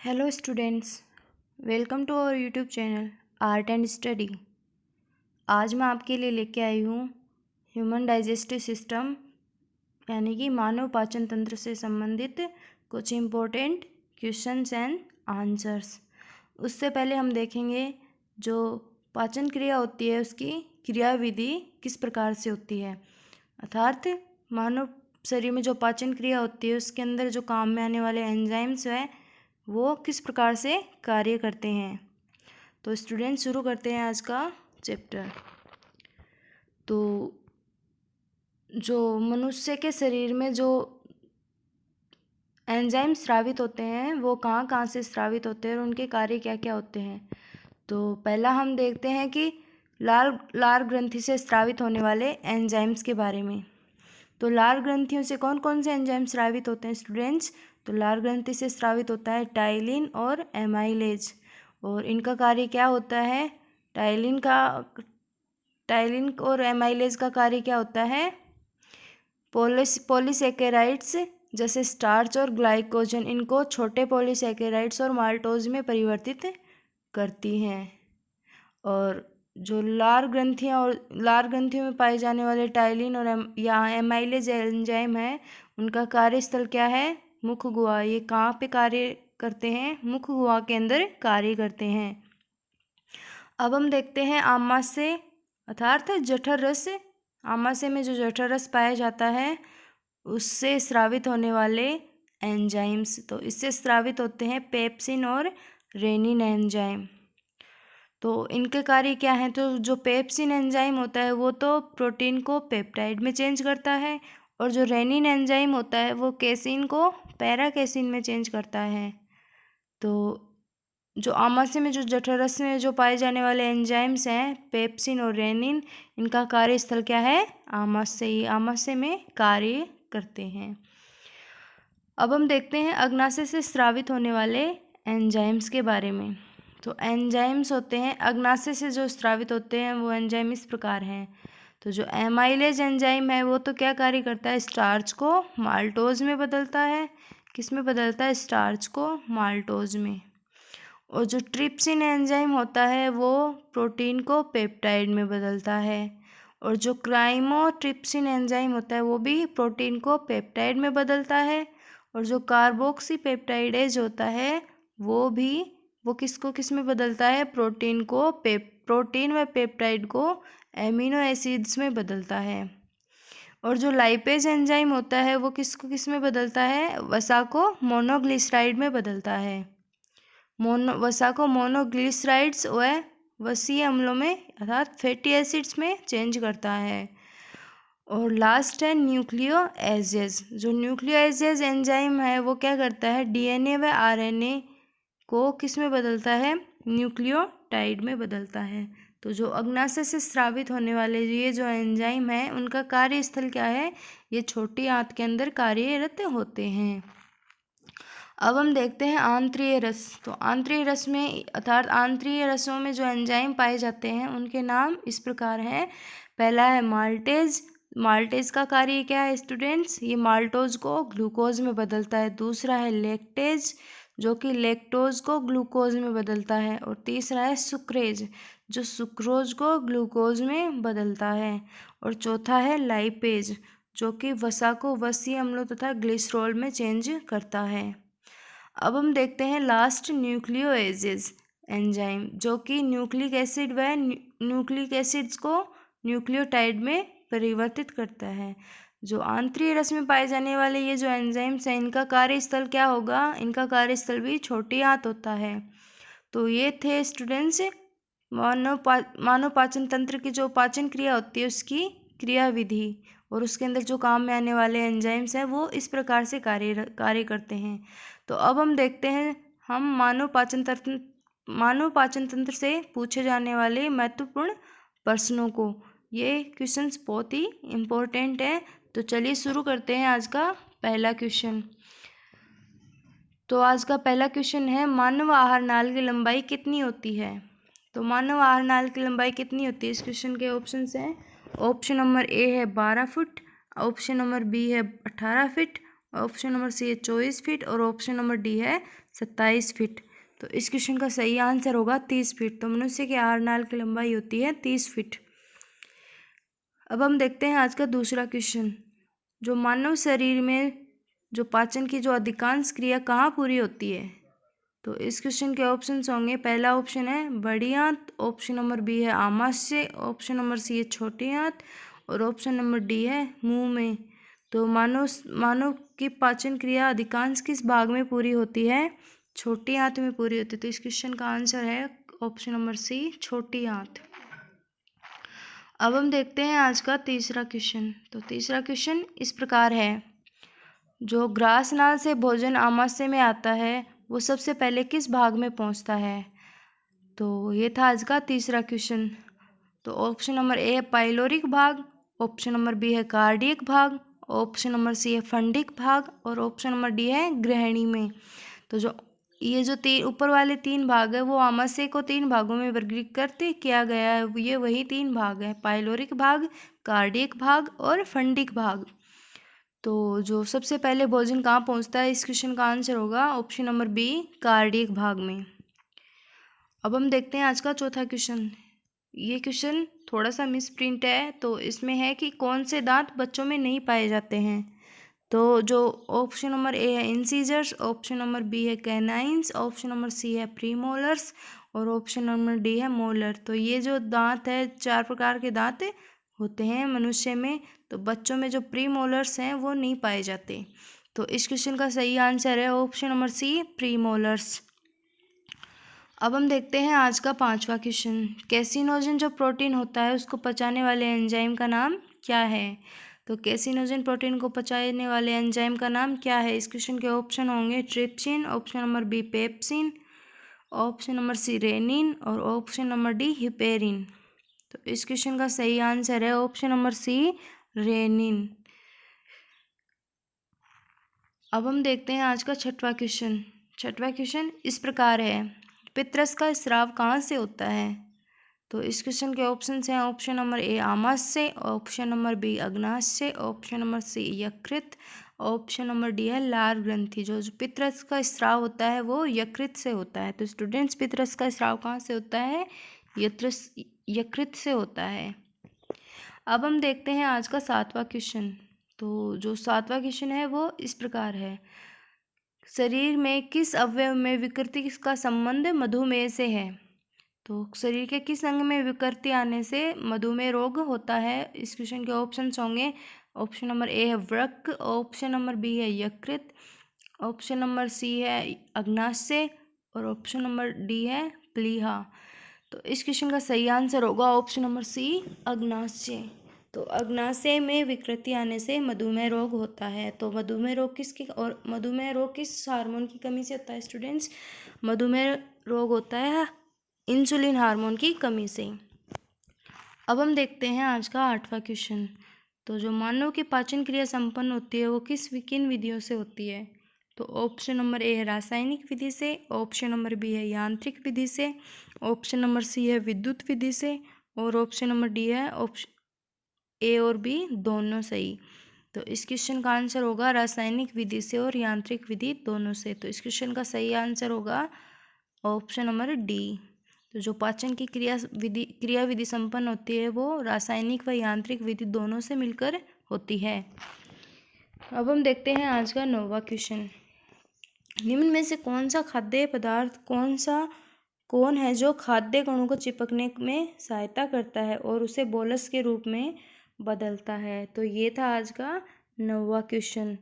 Hello students, welcome to our YouTube channel art and study. आज मैं आपके लिए लेके आई हूँ ह्यूमन डाइजेस्टिव सिस्टम यानी कि मानव पाचन तंत्र से संबंधित कुछ इम्पोर्टेंट क्वेश्चंस एंड आंसर्स। उससे पहले हम देखेंगे जो पाचन क्रिया होती है उसकी क्रिया विधि किस प्रकार से होती है, अर्थात मानव शरीर में जो पाचन क्रिया होती है उसके अंदर जो काम में आने वाले एंजाइम्स हैं वो किस प्रकार से कार्य करते हैं। तो स्टूडेंट शुरू करते हैं आज का चैप्टर। तो जो मनुष्य के शरीर में जो एंजाइम स्रावित होते हैं वो कहाँ कहाँ से स्रावित होते हैं और उनके कार्य क्या क्या होते हैं। तो पहला हम देखते हैं कि लार ग्रंथि से स्रावित होने वाले एंजाइम्स के बारे में। तो लार ग्रंथियों से कौन कौन से एंजाइम स्रावित होते हैं स्टूडेंट्स? तो लार ग्रंथि से स्रावित होता है टाइलिन और एमाइलेज। और इनका कार्य क्या होता है? टाइलिन और एमाइलेज का कार्य क्या होता है? पॉलीसेकेराइड्स जैसे स्टार्च और ग्लाइकोजन इनको छोटे पॉलीसेकेराइड्स और माल्टोज में परिवर्तित करती हैं। और जो लार ग्रंथियों में पाए जाने वाले टाइलिन और एमाइलेज एंजाइम है उनका कार्यस्थल क्या है? मुख गुहा। ये कहाँ पे कार्य करते हैं? मुख गुहा के अंदर कार्य करते हैं। अब हम देखते हैं आमाशय अर्थात जठर रस। आमाशय में जो जठर रस पाया जाता है उससे स्रावित होने वाले एंजाइम्स। तो इससे स्रावित होते हैं पेप्सिन और रेनिन एंजाइम। तो इनके कार्य क्या हैं? तो जो पेप्सिन एंजाइम होता है वो तो प्रोटीन को पेप्टाइड में चेंज करता है और जो रेनिन एंजाइम होता है वो केसिन को पैराकेसिन में चेंज करता है। तो जो आमाशय में जो जठररस में जो पाए जाने वाले एंजाइम्स हैं पेप्सिन और रेनिन, इनका कार्यस्थल क्या है? आमाशय। आमाशय में कार्य करते हैं। अब हम देखते हैं अग्नाशय से स्रावित होने वाले एंजाइम्स के बारे में। तो एंजाइम्स होते हैं अग्नाशय से जो स्रावित होते हैं वो एंजाइम इस प्रकार हैं। तो जो एमाइलेज एंजाइम है वो तो क्या कार्य करता है? स्टार्च को माल्टोज में बदलता है। किस में बदलता है? स्टार्च को माल्टोज में। और जो ट्रिप्सिन एंजाइम होता है वो प्रोटीन को पेप्टाइड में बदलता है। और जो क्राइमोट्रिप्सिन एंजाइम होता है वो भी प्रोटीन को पेप्टाइड में बदलता है। और जो कार्बोक्सी पेप्टाइडेज होता है वो किसको किस में बदलता है? प्रोटीन व पेप्टाइड को एमिनो एसिड्स में बदलता है। और जो लाइपेज एंजाइम होता है वो किसको किस में बदलता है? वसा को मोनोग्लिसराइड में बदलता है। वसा को मोनोग्लिसराइड्स व वसीय अम्लों में अर्थात फैटी एसिड्स में चेंज करता है। और लास्ट है न्यूक्लियोएजेज। जो न्यूक्लियोएजेज एंजाइम है वो क्या करता है? डीएनए व आरएनए को किस में बदलता है? न्यूक्लियोटाइड में बदलता है। तो जो अग्नाशय से स्रावित होने वाले ये जो एंजाइम है उनका कार्यस्थल क्या है? ये छोटी आंत के अंदर कार्यरत होते हैं। अब हम देखते हैं आंत्रिय रस। तो आंत्रिय रस में अर्थात आंत्रिय रसों में जो एंजाइम पाए जाते हैं उनके नाम इस प्रकार हैं। पहला है माल्टेज। माल्टेज का कार्य क्या है स्टूडेंट्स? ये माल्टोज को ग्लूकोज में बदलता है। दूसरा है लेक्टेज जो कि लेक्टोज को ग्लूकोज में बदलता है। और तीसरा है सुक्रेज जो सुक्रोज को ग्लूकोज में बदलता है। और चौथा है लाइपेज जो कि वसा को वसीय अम्लों तथा ग्लिसरॉल में चेंज करता है। अब हम देखते हैं लास्ट न्यूक्लियोएजेज एंजाइम जो कि न्यूक्लिक एसिड व न्यूक्लिक एसिड्स को न्यूक्लियोटाइड में परिवर्तित करता है। जो आंतरिक रस में पाए जाने वाले ये जो एंजाइम्स हैं इनका कार्यस्थल क्या होगा? इनका कार्यस्थल भी छोटी आंत होता है। तो ये थे स्टूडेंट्स मानव पाचन तंत्र की जो पाचन क्रिया होती है उसकी क्रिया विधि और उसके अंदर जो काम में आने वाले एंजाइम्स हैं वो इस प्रकार से कार्य करते हैं। तो अब हम देखते हैं हम मानव पाचन तंत्र से पूछे जाने वाले महत्वपूर्ण प्रश्नों को। ये क्वेश्चंस बहुत ही इम्पोर्टेंट है। तो चलिए शुरू करते हैं आज का पहला क्वेश्चन। तो आज का पहला क्वेश्चन है मानव आहार नाल की लंबाई कितनी होती है? तो मानव आहार नाल की लंबाई कितनी होती है? इस क्वेश्चन के ऑप्शन हैं। ऑप्शन नंबर ए है 12 फुट, ऑप्शन नंबर बी है 18 फीट, ऑप्शन नंबर सी है 24 फीट और ऑप्शन नंबर डी है 27 फीट। तो इस क्वेश्चन का सही आंसर होगा 30 फीट। तो मनुष्य के आहार की लंबाई होती है 30 फीट। अब हम देखते हैं आज का दूसरा क्वेश्चन। जो मानव शरीर में जो पाचन की जो अधिकांश क्रिया कहाँ पूरी होती है? तो इस क्वेश्चन के ऑप्शंस होंगे। पहला ऑप्शन है बड़ी आंत, ऑप्शन नंबर बी है आमाशय, ऑप्शन नंबर सी है छोटी आंत और ऑप्शन नंबर डी है मुंह में। तो मानव की पाचन क्रिया अधिकांश किस भाग में पूरी होती है? छोटी आंत में पूरी होती है। तो इस क्वेश्चन का आंसर है ऑप्शन नंबर सी, छोटी आंत। अब हम देखते हैं आज का तीसरा क्वेश्चन। तो तीसरा क्वेश्चन इस प्रकार है। जो ग्रास नाल से भोजन आमाशय में आता है वो सबसे पहले किस भाग में पहुंचता है? तो ये था आज का तीसरा क्वेश्चन। तो ऑप्शन नंबर ए है पाइलोरिक भाग, ऑप्शन नंबर बी है कार्डियक भाग, ऑप्शन नंबर सी है फंडिक भाग और ऑप्शन नंबर डी है ग्रहणी में। तो जो ऊपर वाले 3 भाग है वो आमाशय को 3 भागों में वर्गीकृत किया गया है। ये वही 3 भाग है, पाइलोरिक भाग, कार्डियक भाग और फंडिक भाग। तो जो सबसे पहले भोजन कहाँ पहुँचता है, इस क्वेश्चन का आंसर होगा ऑप्शन नंबर बी, कार्डियक भाग में। अब हम देखते हैं आज का चौथा क्वेश्चन। ये क्वेश्चन थोड़ा सा मिस प्रिंट है। तो इसमें है कि कौन से दांत बच्चों में नहीं पाए जाते हैं? तो जो ऑप्शन नंबर ए है इंसीजर्स, ऑप्शन नंबर बी है कैनाइंस, ऑप्शन नंबर सी है प्रीमोलर्स और ऑप्शन नंबर डी है मोलर। तो ये जो दांत है 4 प्रकार के दांत होते हैं मनुष्य में। तो बच्चों में जो प्रीमोलर्स हैं वो नहीं पाए जाते। तो इस क्वेश्चन का सही आंसर है ऑप्शन नंबर सी, प्रीमोलर्स। अब हम देखते हैं आज का 5वां क्वेश्चन। कैसिनोजन जो प्रोटीन होता है उसको पचाने वाले एंजाइम का नाम क्या है? तो कैसिनोजन प्रोटीन को पचाने वाले एंजाइम का नाम क्या है? इस क्वेश्चन के ऑप्शन होंगे trypsin, option number B pepsin, option number C rennin और ऑप्शन नंबर डी हिपेरिन। तो इस क्वेश्चन का सही आंसर है ऑप्शन नंबर सी, रेनिन। अब हम देखते हैं आज का 6वां क्वेश्चन। 6वां क्वेश्चन इस प्रकार है। पितरस का स्राव कहाँ से होता है? तो इस क्वेश्चन के ऑप्शन हैं ऑप्शन नंबर ए आमाशय, ऑप्शन नंबर बी अग्नाशय, ऑप्शन नंबर सी यकृत, ऑप्शन नंबर डी है लार ग्रंथि। जो पितरस का स्राव होता है वो यकृत से होता है। तो स्टूडेंट्स, पितरस का स्राव कहाँ से होता है? यकृत से होता है। अब हम देखते हैं आज का 7वां क्वेश्चन। तो जो 7वां क्वेश्चन है वो इस प्रकार है। शरीर में किस अवयव में विकृति का संबंध मधुमेह से है? तो शरीर के किस अंग में विकृति आने से मधुमेह रोग होता है? इस क्वेश्चन के ऑप्शंस होंगे। ऑप्शन नंबर ए है वृक्क, ऑप्शन नंबर बी है यकृत, ऑप्शन नंबर सी है अग्नाशय और ऑप्शन नंबर डी है प्लीहा। तो इस क्वेश्चन का सही आंसर होगा ऑप्शन नंबर सी, अग्नाशय। तो अग्नाशय में विकृति आने से मधुमेह रोग होता है। तो मधुमेह रोग किस हार्मोन की कमी से होता है स्टूडेंट्स? मधुमेह रोग होता है इंसुलिन हार्मोन की कमी से। अब हम देखते हैं आज का 8वां क्वेश्चन। तो जो मानव की पाचन क्रिया संपन्न होती है वो किन विधियों से होती है? तो ऑप्शन नंबर ए है रासायनिक विधि से, ऑप्शन नंबर बी है यांत्रिक विधि से, ऑप्शन नंबर सी है विद्युत विधि से और ऑप्शन नंबर डी है ऑप्शन ए और बी दोनों सही। तो इस क्वेश्चन का आंसर होगा रासायनिक विधि से और यांत्रिक विधि दोनों से। तो इस क्वेश्चन का सही आंसर होगा ऑप्शन नंबर डी। तो जो पाचन की क्रिया विधि संपन्न होती है वो रासायनिक व यांत्रिक विधि दोनों से मिलकर होती है। अब हम देखते हैं आज का 9वां क्वेश्चन। निम्न में से कौन सा खाद्य पदार्थ कौन है जो खाद्य कणों को चिपकने में सहायता करता है और उसे बोलस के रूप में बदलता है? तो ये था आज का 9वां क्वेश्चन।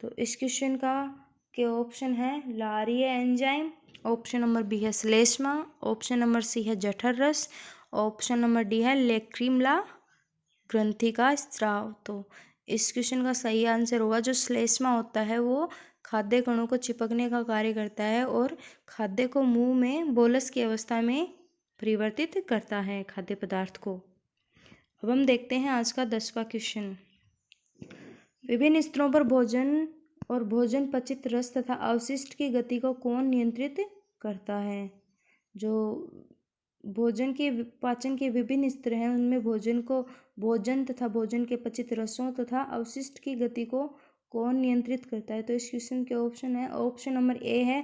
तो इस क्वेश्चन के ऑप्शन है लारीय एंजाइम, ऑप्शन नंबर बी है श्लेष्मा, ऑप्शन नंबर सी है जठर रस, ऑप्शन नंबर डी है लेक्रीमला ग्रंथि का स्राव। तो इस क्वेश्चन का सही आंसर होगा जो श्लेष्मा होता है वो खाद्य कणों को चिपकने का कार्य करता है और खाद्य को मुंह में बोलस की अवस्था में परिवर्तित करता है खाद्य पदार्थ को। अब हम देखते हैं आज का 10वां क्वेश्चन। विभिन्न स्तरों पर भोजन और भोजन पचित रस तथा अवशिष्ट की गति को कौन नियंत्रित करता है? जो भोजन के पाचन के विभिन्न स्तर हैं उनमें भोजन तथा भोजन के पचित रसों तथा अवशिष्ट की गति को कौन नियंत्रित करता है? तो इस क्वेश्चन के ऑप्शन है, ऑप्शन नंबर ए है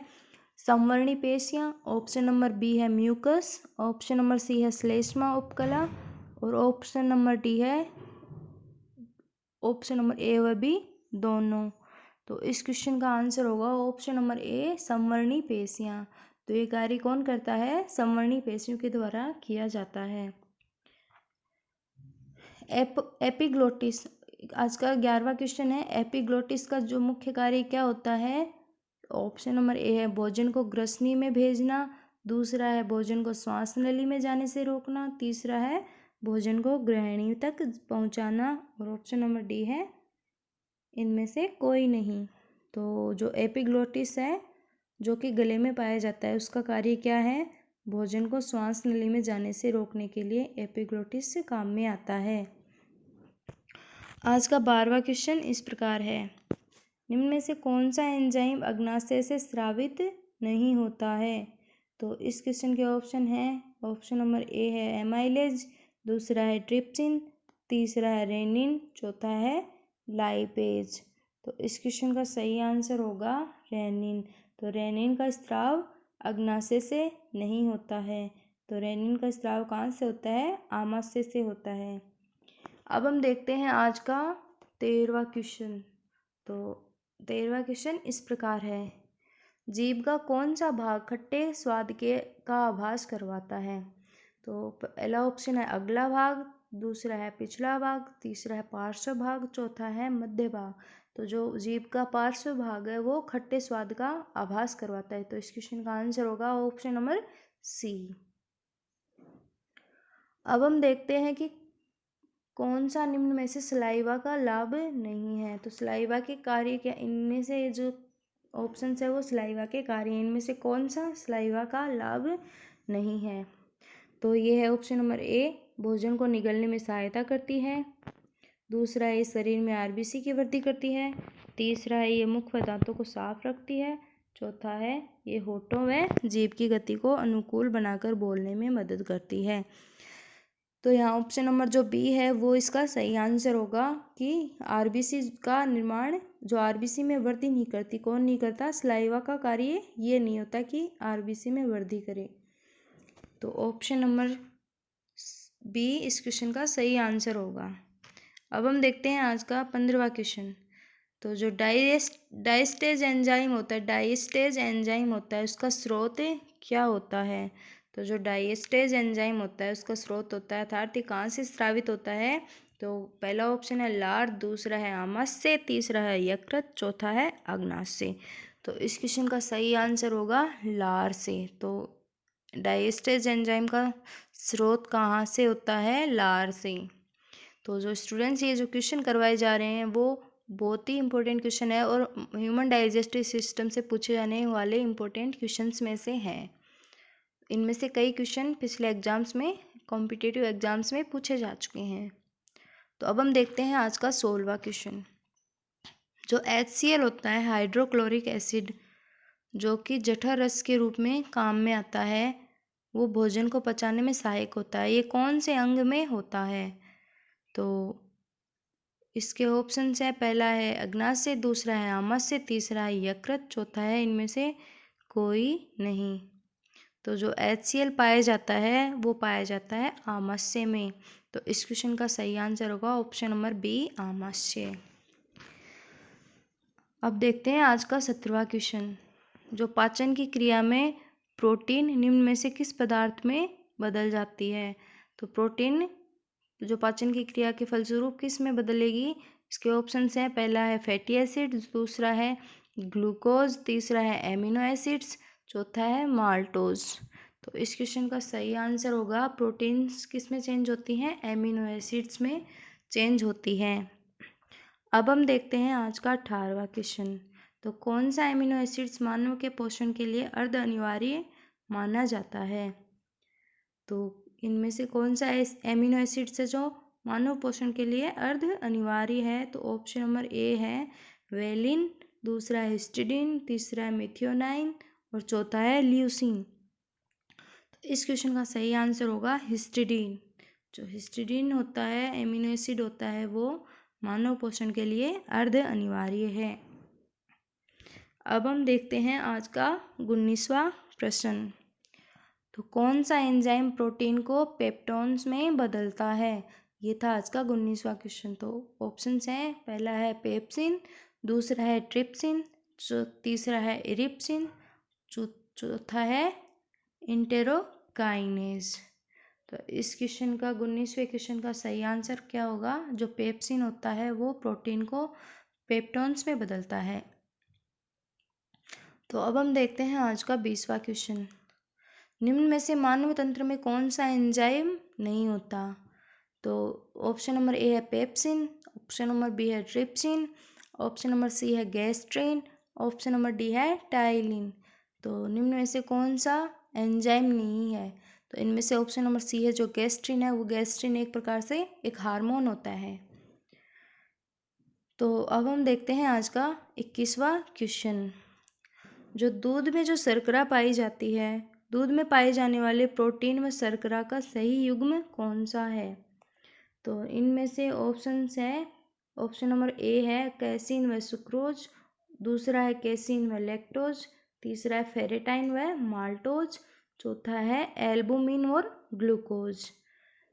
संवरणी पेशियाँ, ऑप्शन नंबर बी है म्यूकस, ऑप्शन नंबर सी है श्लेष्मा उपकला और ऑप्शन नंबर डी है ऑप्शन नंबर ए व बी दोनों। तो इस क्वेश्चन का आंसर होगा ऑप्शन नंबर ए संवरणी पेशियाँ। तो ये कार्य कौन करता है? संवरणी पेशियों के द्वारा किया जाता है। एपिग्लोटिस, आज का 11वां क्वेश्चन है। एपिग्लोटिस का जो मुख्य कार्य क्या होता है? ऑप्शन नंबर ए है भोजन को ग्रसनी में भेजना, दूसरा है भोजन को श्वास नली में जाने से रोकना, तीसरा है भोजन को ग्रहणी तक पहुंचाना और ऑप्शन नंबर डी है इनमें से कोई नहीं। तो जो एपिग्लोटिस है जो कि गले में पाया जाता है उसका कार्य क्या है? भोजन को श्वास नली में जाने से रोकने के लिए एपिग्लोटिस काम में आता है। आज का 12वां क्वेश्चन इस प्रकार है, निम्न में से कौन सा एंजाइम अग्नाशय से स्रावित नहीं होता है? तो इस क्वेश्चन के ऑप्शन है, ऑप्शन नंबर ए है एमाइलेज, दूसरा है ट्रिप्सिन, तीसरा है रेनिन, चौथा है लाइपेज। तो इस क्वेश्चन का सही आंसर होगा रेनिन। तो रेनिन का स्राव अग्नाशय से नहीं होता है। तो रेनिन का स्राव कहाँ से होता है? आमाशय से होता है। अब हम देखते हैं आज का 13वां क्वेश्चन। तो 13वां क्वेश्चन इस प्रकार है, जीभ का कौन सा भाग खट्टे स्वाद के का आभास करवाता है? तो पहला ऑप्शन है अगला भाग, दूसरा है पिछला भाग, तीसरा है पार्श्व भाग, चौथा है मध्य भाग। तो जो जीभ का पार्श्व भाग है वो खट्टे स्वाद का आभास करवाता है। तो इस क्वेश्चन का आंसर होगा ऑप्शन नंबर सी। अब हम देखते हैं कि कौन सा निम्न में से सलाइवा का लाभ नहीं है? तो सलाइवा के कार्य क्या, इनमें से जो ऑप्शन है वो सलाइवा के कार्य, इनमें से कौन सा सलाइवा का लाभ नहीं है? तो ये है ऑप्शन नंबर ए, भोजन को निगलने में सहायता करती है, दूसरा है ये शरीर में आरबीसी की वृद्धि करती है, तीसरा है ये मुख व दांतों को साफ रखती है, चौथा है ये होठों व जीभ की गति को अनुकूल बनाकर बोलने में मदद करती है। तो यहाँ ऑप्शन नंबर जो बी है वो इसका सही आंसर होगा कि आरबीसी का निर्माण, जो आरबीसी में वृद्धि नहीं करती, कौन नहीं करता? सलाइवा का कार्य ये नहीं होता कि आरबीसी में वृद्धि करे। तो ऑप्शन नंबर बी इस क्वेश्चन का सही आंसर होगा। अब हम देखते हैं आज का 15वां क्वेश्चन। तो जो डायस्टेज एंजाइम होता है, डायस्टेज एंजाइम होता है उसका स्रोत क्या होता है? तो जो डायस्टेज एंजाइम होता है उसका स्रोत होता है, अर्थात ये कहाँ से स्रावित होता है? तो पहला ऑप्शन है लार, दूसरा है आमाशय, तीसरा है यकृत, चौथा है अग्नाशय। तो इस क्वेश्चन का सही आंसर होगा लार से। तो डायस्टेज एंजाइम का स्रोत कहाँ से होता है? लार से। तो जो स्टूडेंट्स ये जो क्वेश्चन करवाए जा रहे हैं वो बहुत ही इंपॉर्टेंट क्वेश्चन है और ह्यूमन डाइजेस्टिव सिस्टम से पूछे जाने वाले इंपॉर्टेंट क्वेश्चंस में से हैं। इनमें से कई क्वेश्चन पिछले एग्जाम्स में, कॉम्पिटिटिव एग्जाम्स में पूछे जा चुके हैं। तो अब हम देखते हैं आज का 16वां क्वेश्चन। जो HCl होता है, हाइड्रोक्लोरिक एसिड, जो कि जठर रस के रूप में काम में आता है, वो भोजन को पचाने में सहायक होता है। ये कौन से अंग में होता है? तो इसके ऑप्शंस है, पहला है अग्नाशय, दूसरा है आमाशय, तीसरा है यकृत, चौथा है इनमें से कोई नहीं। तो जो HCl पाया जाता है वो पाया जाता है आमाशय में। तो इस क्वेश्चन का सही आंसर होगा ऑप्शन नंबर बी, आमाशय। अब देखते हैं आज का 17वां क्वेश्चन। जो पाचन की क्रिया में प्रोटीन निम्न में से किस पदार्थ में बदल जाती है? तो प्रोटीन जो पाचन की क्रिया के फलस्वरूप किस में बदलेगी? इसके ऑप्शंस हैं, पहला है फैटी एसिड, दूसरा है ग्लूकोज, तीसरा है एमिनो एसिड्स, चौथा है माल्टोज। तो इस क्वेश्चन का सही आंसर होगा प्रोटीन्स किस में चेंज होती हैं? एमिनो एसिड्स में चेंज होती हैं। अब हम देखते हैं आज का 18वां क्वेश्चन। तो कौन सा एमिनो एसिड्स मानव के पोषण के लिए अर्ध अनिवार्य माना जाता है? तो इनमें से कौन सा एमिनो एसिड्स है जो मानव पोषण के लिए अर्ध अनिवार्य है? तो ऑप्शन नंबर ए है वेलिन, दूसरा है हिस्टिडीन, तीसरा है मेथियोनाइन और चौथा है ल्यूसीन। तो इस क्वेश्चन का सही आंसर होगा हिस्टिडीन। जो हिस्टिडीन होता है, एमिनो एसिड होता है, वो मानव पोषण के लिए अर्ध अनिवार्य है। अब हम देखते हैं आज का 19वां प्रश्न। तो कौन सा एंजाइम प्रोटीन को पेप्टोन्स में बदलता है? ये था आज का 19वां क्वेश्चन। तो ऑप्शंस हैं, पहला है पेप्सिन, दूसरा है ट्रिप्सिन, तीसरा है इरिप्सिन, चौथा है इंटेरोकाइनेज। तो इस क्वेश्चन का 19वें क्वेश्चन का सही आंसर क्या होगा? जो पेप्सिन होता है वो प्रोटीन को पेप्टोन्स में बदलता है। तो अब हम देखते हैं आज का 20वां क्वेश्चन। निम्न में से मानव तंत्र में कौन सा एंजाइम नहीं होता? तो ऑप्शन नंबर ए है पेप्सिन, ऑप्शन नंबर बी है ट्रिप्सिन, ऑप्शन नंबर सी है गैस्ट्रिन, ऑप्शन नंबर डी है टाइलिन। तो निम्न में से कौन सा एंजाइम नहीं है? तो इनमें से ऑप्शन नंबर सी है, जो गैस्ट्रिन है, वो गैस्ट्रिन एक प्रकार से एक हार्मोन होता है। तो अब हम देखते हैं आज का 21वां क्वेश्चन। जो दूध में जो शर्करा पाई जाती है, दूध में पाए जाने वाले प्रोटीन व शर्करा का सही युग्म कौन सा है? तो इनमें से ऑप्शंस है, ऑप्शन नंबर ए है कैसीन व सुक्रोज, दूसरा है कैसीन व लैक्टोज, तीसरा है फेरेटाइन व माल्टोज, चौथा है एल्बुमिन और ग्लूकोज।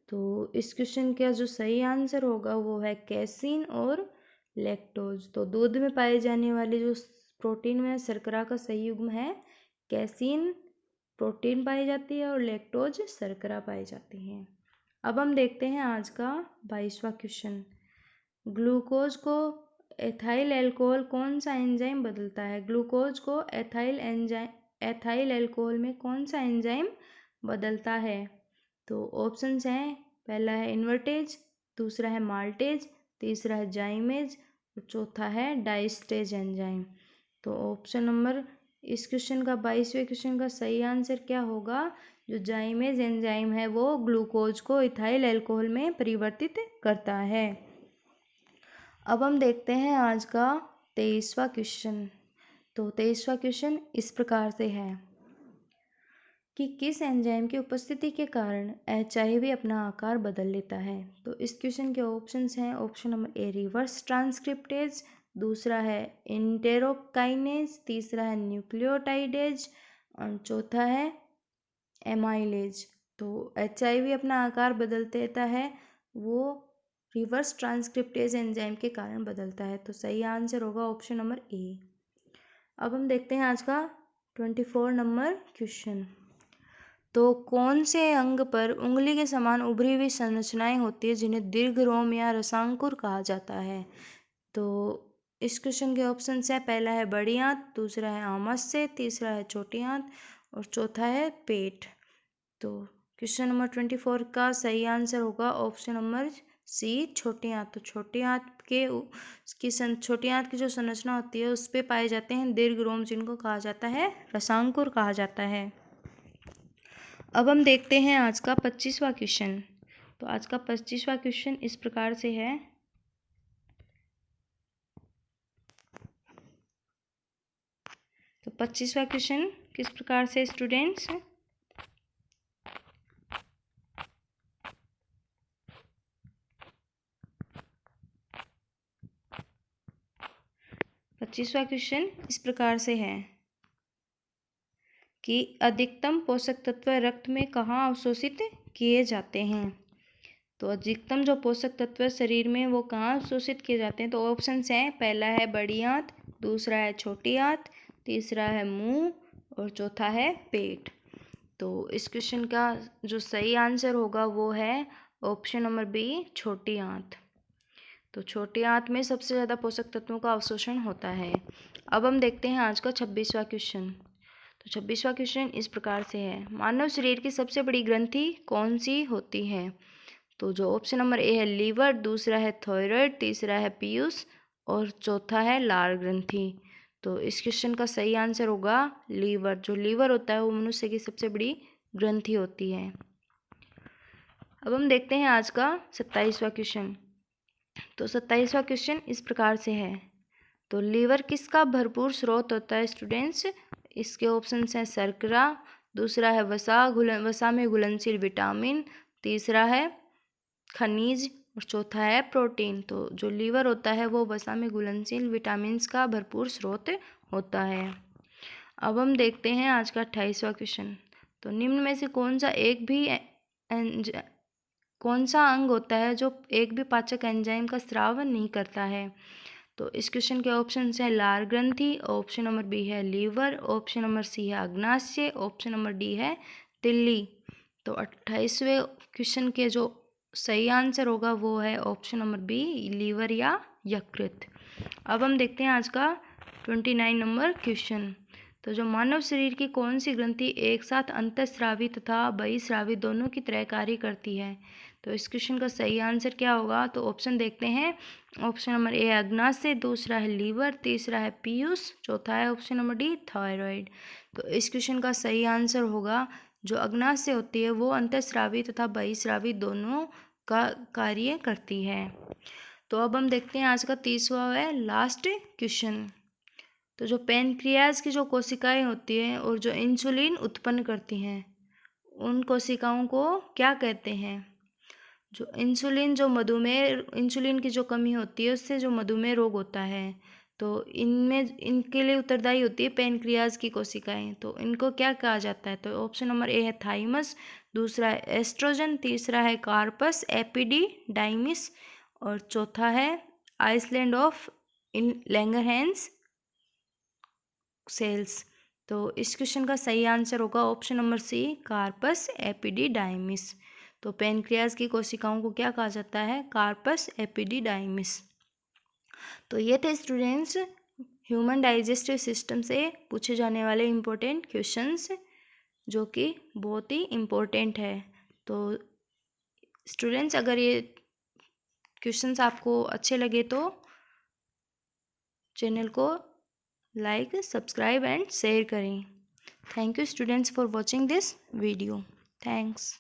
तो इस क्वेश्चन का जो सही आंसर होगा वो है कैसीन और लैक्टोज। तो दूध में पाए जाने वाले जो प्रोटीन में शर्करा का सही युग्म है कैसीन प्रोटीन पाई जाती है और लैक्टोज शर्करा पाई जाती है। अब हम देखते हैं आज का 22वां क्वेश्चन। ग्लूकोज को एथाइल अल्कोहल कौन सा एंजाइम बदलता है? ग्लूकोज को एथाइल अल्कोहल में कौन सा एंजाइम बदलता है? तो ऑप्शंस हैं, पहला है इन्वर्टेज, दूसरा है माल्टेज, तीसरा है जाइमेज और चौथा है डाइस्टेज एंजाइम। तो ऑप्शन नंबर इस क्वेश्चन का 22वें क्वेश्चन का सही आंसर क्या होगा? जो जाइमेज एंजाइम है वो ग्लूकोज को इथाइल अल्कोहल में परिवर्तित करता है। अब हम देखते हैं आज का 23वां क्वेश्चन। तो 23वां क्वेश्चन इस प्रकार से है कि किस एंजाइम की उपस्थिति के कारण HIV अपना आकार बदल लेता है? तो इस क्वेश्चन के ऑप्शंस हैं, ऑप्शन नंबर ए रिवर्स ट्रांसक्रिप्टेज, दूसरा है इंटेरोकाइनेज, तीसरा है न्यूक्लियोटाइडेज और चौथा है एमाइलेज। तो HIV अपना आकार बदल देता है वो रिवर्स ट्रांसक्रिप्टेज एंजाइम के कारण बदलता है। तो सही आंसर होगा ऑप्शन नंबर ए। अब हम देखते हैं आज का 24 नंबर क्वेश्चन। तो कौन से अंग पर उंगली के समान उभरी हुई संरचनाएं होती है जिन्हें दीर्घरोम या रसांकुर कहा जाता है? तो इस क्वेश्चन के ऑप्शंस है, पहला है बड़ी आंत, दूसरा है आमाशय, तीसरा है छोटी आंत और चौथा है पेट। तो क्वेश्चन नंबर 24 का सही आंसर होगा ऑप्शन नंबर सी छोटी आंत। तो छोटी आंत की जो संरचना होती है उस पे पाए जाते हैं दीर्घरोम, जिनको कहा जाता है रसांकुर कहा जाता है। अब हम देखते हैं आज का 25वां क्वेश्चन। तो आज का 25वां क्वेश्चन इस प्रकार से है। तो 25वां क्वेश्चन किस प्रकार से स्टूडेंट्स? पच्चीसवां क्वेश्चन इस प्रकार से है कि अधिकतम पोषक तत्व रक्त में कहाँ अवशोषित किए जाते हैं? तो अधिकतम जो पोषक तत्व शरीर में वो कहाँ अवशोषित किए जाते हैं? तो ऑप्शंस हैं, पहला है बड़ी आंत, दूसरा है छोटी आंत, तीसरा है मुंह और चौथा है पेट। तो इस क्वेश्चन का जो सही आंसर होगा वो है ऑप्शन नंबर बी छोटी आंत। तो छोटी आंत में सबसे ज़्यादा पोषक तत्वों का अवशोषण होता है। अब हम देखते हैं आज का 26वां क्वेश्चन। तो 26वां क्वेश्चन इस प्रकार से है, मानव शरीर की सबसे बड़ी ग्रंथि कौन सी होती है? तो जो ऑप्शन नंबर ए है लीवर, दूसरा है थायराइड, तीसरा है पीयूष और चौथा है लार ग्रंथि। तो इस क्वेश्चन का सही आंसर होगा लीवर। जो लीवर होता है वो मनुष्य की सबसे बड़ी ग्रंथि होती है। अब हम देखते हैं आज का 27वां क्वेश्चन। तो 27वां क्वेश्चन इस प्रकार से है। तो लीवर किसका भरपूर स्रोत होता है स्टूडेंट्स? इसके ऑप्शंस हैं शर्करा, दूसरा है वसा में घुलनशील विटामिन, तीसरा है खनिज और चौथा है प्रोटीन। तो जो लीवर होता है वो वसा में घुलनशील विटामिन्स का भरपूर स्रोत होता है। अब हम देखते हैं आज का 28वां क्वेश्चन। तो निम्न में से कौन सा अंग होता है जो एक भी पाचक एंजाइम का स्राव नहीं करता है। तो इस क्वेश्चन के ऑप्शन है लार ग्रंथि, ऑप्शन नंबर बी है लीवर, ऑप्शन नंबर सी है अग्नाशय, ऑप्शन नंबर डी है तिल्ली। तो 28वें क्वेश्चन के जो सही आंसर होगा वो है ऑप्शन नंबर बी लीवर या यकृत। अब हम देखते हैं आज का 29 नंबर क्वेश्चन। तो जो मानव शरीर की कौन सी ग्रंथि एक साथ अंतःस्रावी तथा बहिस्रावी दोनों की तरह कार्य करती है। तो इस क्वेश्चन का सही आंसर क्या होगा। तो ऑप्शन देखते हैं। ऑप्शन नंबर ए अग्नाशय, दूसरा है लीवर, तीसरा है पीयूष, चौथा है ऑप्शन नंबर डी थायराइड। तो इस क्वेश्चन का सही आंसर होगा जो अग्नाशय होती है वो अंतःस्रावी तथा बहिस्रावी दोनों का कार्य करती है। तो अब हम देखते हैं आज का 30वां है लास्ट क्वेश्चन। तो जो पैनक्रियाज की जो कोशिकाएं होती हैं और जो इंसुलिन उत्पन्न करती हैं उन कोशिकाओं को क्या कहते हैं। जो इंसुलिन की जो कमी होती है उससे जो मधुमेह रोग होता है तो इनके लिए उत्तरदायी होती है पैनक्रियाज की कोशिकाएं। तो इनको क्या कहा जाता है। तो ऑप्शन नंबर ए है थाइमस, दूसरा है एस्ट्रोजन, तीसरा है कार्पस एपिडिडाइमिस और चौथा है आइसलैंड ऑफ लैंगरहैंस सेल्स। तो इस क्वेश्चन का सही आंसर होगा option number C corpus epididymis. तो पैनक्रियाज की कोशिकाओं को क्या कहा जाता है, कार्पस एपिडिडाइमिस। तो ये थे स्टूडेंट्स ह्यूमन डाइजेस्टिव सिस्टम से पूछे जाने वाले इम्पोर्टेंट क्वेश्चंस जो कि बहुत ही इम्पोर्टेंट है। तो स्टूडेंट्स अगर ये क्वेश्चंस आपको अच्छे लगे तो चैनल को लाइक, सब्सक्राइब एंड शेयर करें। Thank you students for watching this video. Thanks.